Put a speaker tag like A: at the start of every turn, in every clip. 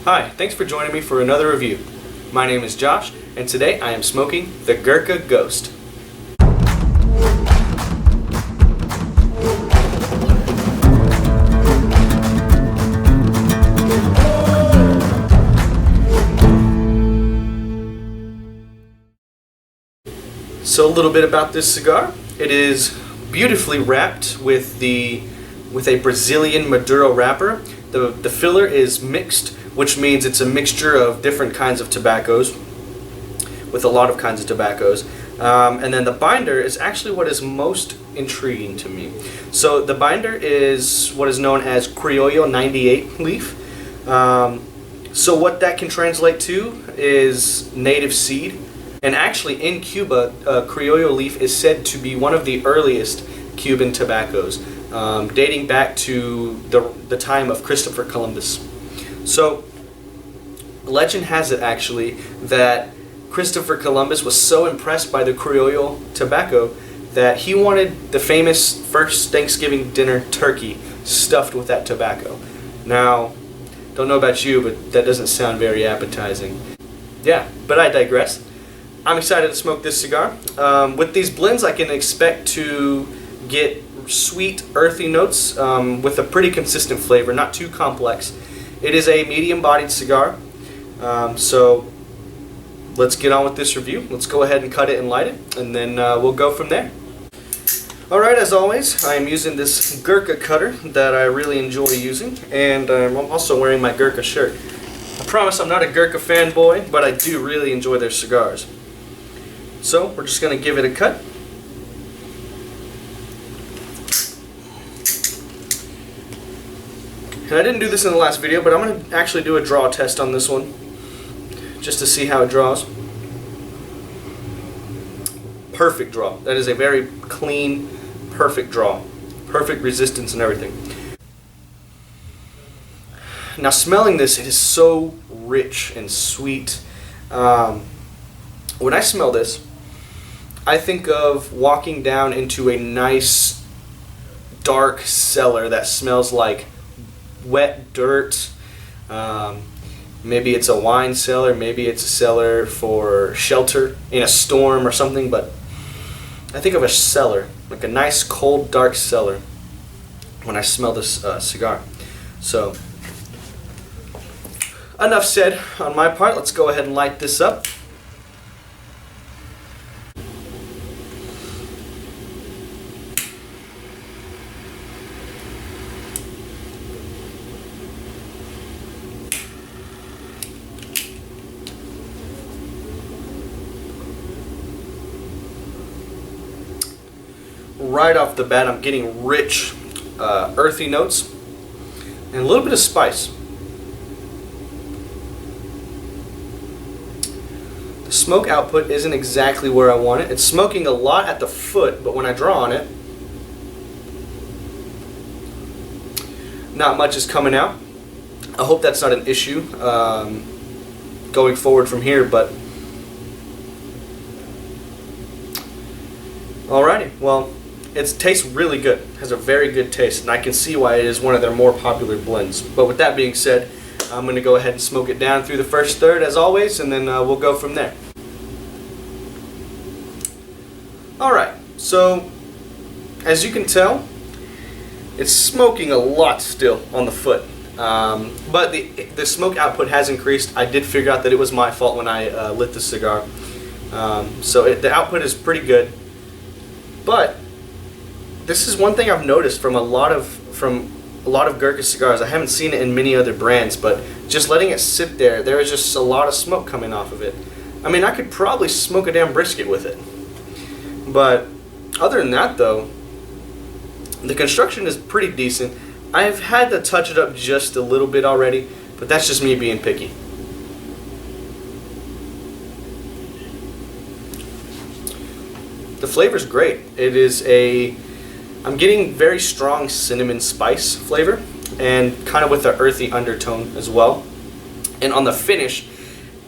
A: Hi, thanks for joining me for another review. My name is Josh, and today I am smoking the Gurkha Ghost. So a little bit about this cigar. It is beautifully wrapped with a Brazilian Maduro wrapper. The filler is mixed, which means it's a mixture of different kinds of tobaccos, with a lot of kinds of tobaccos. And then the binder is actually what is most intriguing to me. So the binder is what is known as Criollo 98 leaf. So what that can translate to is native seed. And actually in Cuba, Criollo leaf is said to be one of the earliest Cuban tobaccos, dating back to the time of Christopher Columbus. So legend has it actually that Christopher Columbus was so impressed by the Criollo tobacco that he wanted the famous first Thanksgiving dinner turkey stuffed with that tobacco. Now, don't know about you, but that doesn't sound very appetizing. Yeah, but I digress. I'm excited to smoke this cigar. With these blends, I can expect to get sweet, earthy notes with a pretty consistent flavor, not too complex. It is a medium-bodied cigar, so let's get on with this review. Let's go ahead and cut it and light it, and then we'll go from there. Alright, as always, I am using this Gurkha cutter that I really enjoy using, and I'm also wearing my Gurkha shirt. I promise I'm not a Gurkha fanboy, but I do really enjoy their cigars. So, we're just going to give it a cut. And I didn't do this in the last video, but I'm going to actually do a draw test on this one, just to see how it draws. Perfect draw. That is a very clean, perfect draw. Perfect resistance and everything. Now smelling this, it is so rich and sweet. When I smell this, I think of walking down into a nice, dark cellar that smells like wet dirt. Maybe it's a wine cellar, maybe it's a cellar for shelter in a storm or something, but I think of a cellar, like a nice cold dark cellar when I smell this cigar. So enough said on my part. Let's go ahead and light this up. Right off the bat, I'm getting rich, earthy notes and a little bit of spice. The smoke output isn't exactly where I want it. It's smoking a lot at the foot, but when I draw on it, not much is coming out. I hope that's not an issue going forward from here, but alrighty, well, it tastes really good. It has a very good taste, and I can see why it is one of their more popular blends. But with that being said, I'm going to go ahead and smoke it down through the first third as always, and then we'll go from there. Alright, so as you can tell, it's smoking a lot still on the foot. But the smoke output has increased. I did figure out that it was my fault when I lit the cigar. So the output is pretty good. But this is one thing I've noticed from a lot of Gurkha cigars. I haven't seen it in many other brands, but just letting it sit there, there is just a lot of smoke coming off of it. I mean, I could probably smoke a damn brisket with it. But other than that, though, the construction is pretty decent. I've had to touch it up just a little bit already, but that's just me being picky. The flavor's great. It is I'm getting very strong cinnamon spice flavor, and kind of with an earthy undertone as well. And on the finish,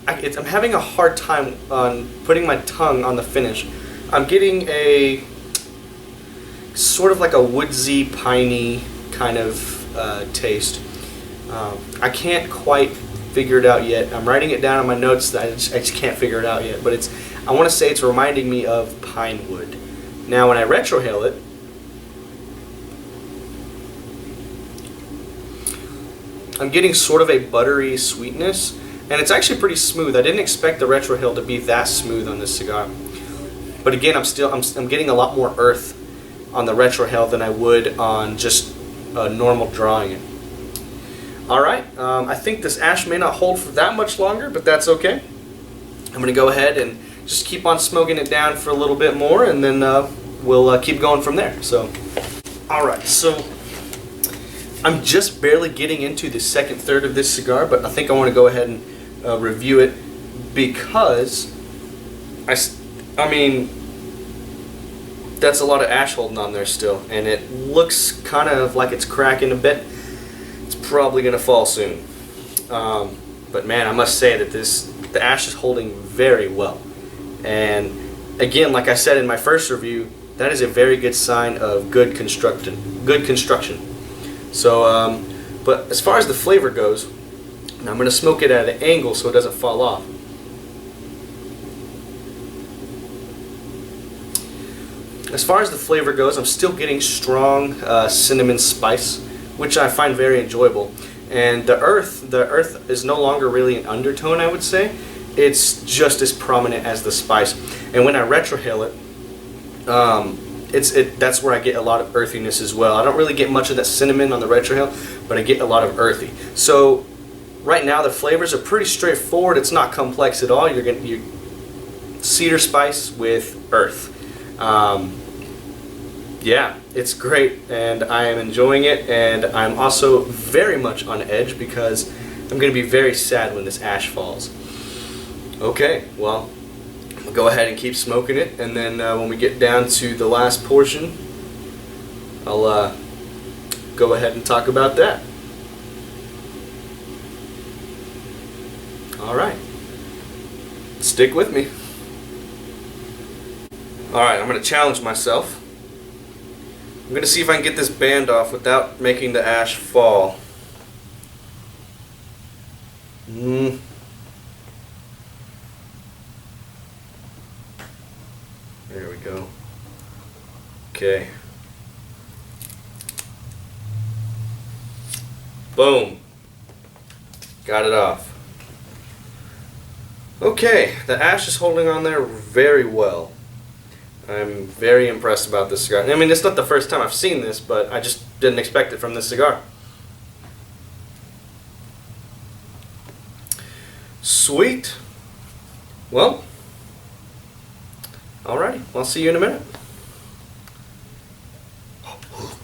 A: I'm having a hard time on putting my tongue on the finish. I'm getting a sort of like a woodsy, piney kind of taste. I can't quite figure it out yet. I'm writing it down on my notes. I just can't figure it out yet. But I want to say it's reminding me of pine wood. Now when I retrohale it, I'm getting sort of a buttery sweetness, and it's actually pretty smooth. I didn't expect the retrohale to be that smooth on this cigar. But again, I'm getting a lot more earth on the retrohale than I would on just normal drawing it. Alright, I think this ash may not hold for that much longer, but that's okay. I'm going to go ahead and just keep on smoking it down for a little bit more, and then we'll keep going from there. So, alright, so I'm just barely getting into the second third of this cigar, but I think I want to go ahead and review it because I mean, that's a lot of ash holding on there still, and it looks kind of like it's cracking a bit. It's probably going to fall soon. But man, I must say that the ash is holding very well. And again, like I said in my first review, that is a very good sign of good construction. So, but as far as the flavor goes, now I'm going to smoke it at an angle so it doesn't fall off. As far as the flavor goes, I'm still getting strong cinnamon spice, which I find very enjoyable. And the earth is no longer really an undertone, I would say. It's just as prominent as the spice. And when I retrohale it, that's where I get a lot of earthiness as well. I don't really get much of that cinnamon on the retrohale, but I get a lot of earthy. So right now the flavors are pretty straightforward. It's not complex at all. You're getting cedar spice with earth. Yeah, it's great, and I am enjoying it, and I'm also very much on edge because I'm going to be very sad when this ash falls. Okay, well, I'll go ahead and keep smoking it, and then when we get down to the last portion, I'll go ahead and talk about that. Alright, stick with me. Alright, I'm going to challenge myself. I'm going to see if I can get this band off without making the ash fall. There we go. Okay. Boom. Got it off. Okay, the ash is holding on there very well. I'm very impressed about this cigar. I mean, it's not the first time I've seen this, but I just didn't expect it from this cigar. Sweet. Well, alrighty. I'll see you in a minute.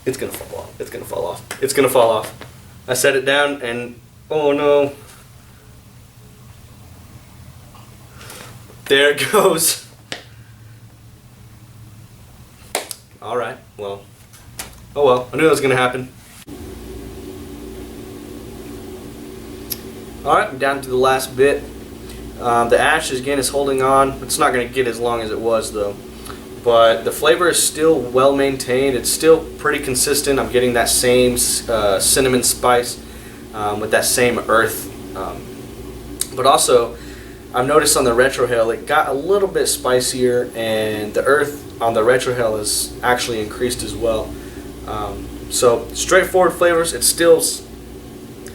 A: It's gonna fall off. It's gonna fall off. It's gonna fall off. I set it down and oh no. There it goes. Alright, well. Oh well, I knew that was gonna happen. Alright, I'm down to the last bit. The ash again is holding on. It's not going to get as long as it was though. But the flavor is still well maintained. It's still pretty consistent. I'm getting that same cinnamon spice with that same earth. But also, I've noticed on the retrohale it got a little bit spicier, and the earth on the retrohale is actually increased as well. So straightforward flavors. It's still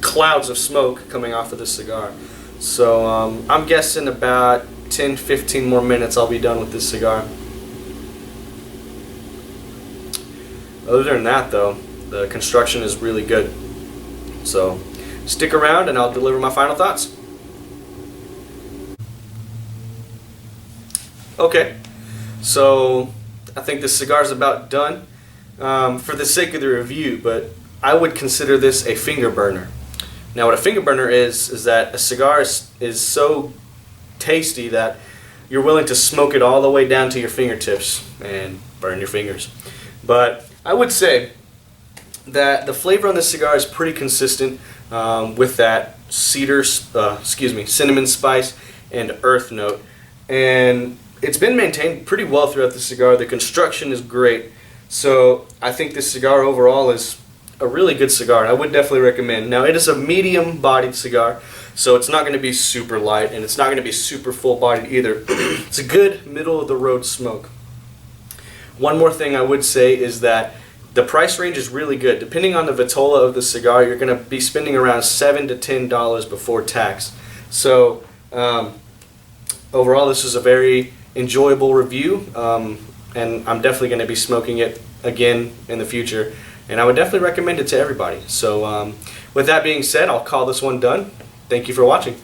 A: clouds of smoke coming off of this cigar. So I'm guessing about 10-15 more minutes I'll be done with this cigar. Other than that though, the construction is really good. So stick around and I'll deliver my final thoughts. Okay, so I think this cigar is about done for the sake of the review, but I would consider this a finger burner. Now what a finger burner is that a cigar is so tasty that you're willing to smoke it all the way down to your fingertips and burn your fingers. But I would say that the flavor on this cigar is pretty consistent with that cinnamon spice and earth note. And it's been maintained pretty well throughout the cigar. The construction is great. So I think this cigar overall is a really good cigar. I would definitely recommend. Now it is a medium bodied cigar, So it's not going to be super light, and it's not going to be super full-bodied either. It's a good middle-of-the-road smoke. One more thing I would say is that the price range is really good. Depending on the vitola of the cigar, you're going to be spending around $7 to $10 before tax. So overall, this is a very enjoyable review, and I'm definitely going to be smoking it again in the future, and I would definitely recommend it to everybody. So with that being said, I'll call this one done. Thank you for watching.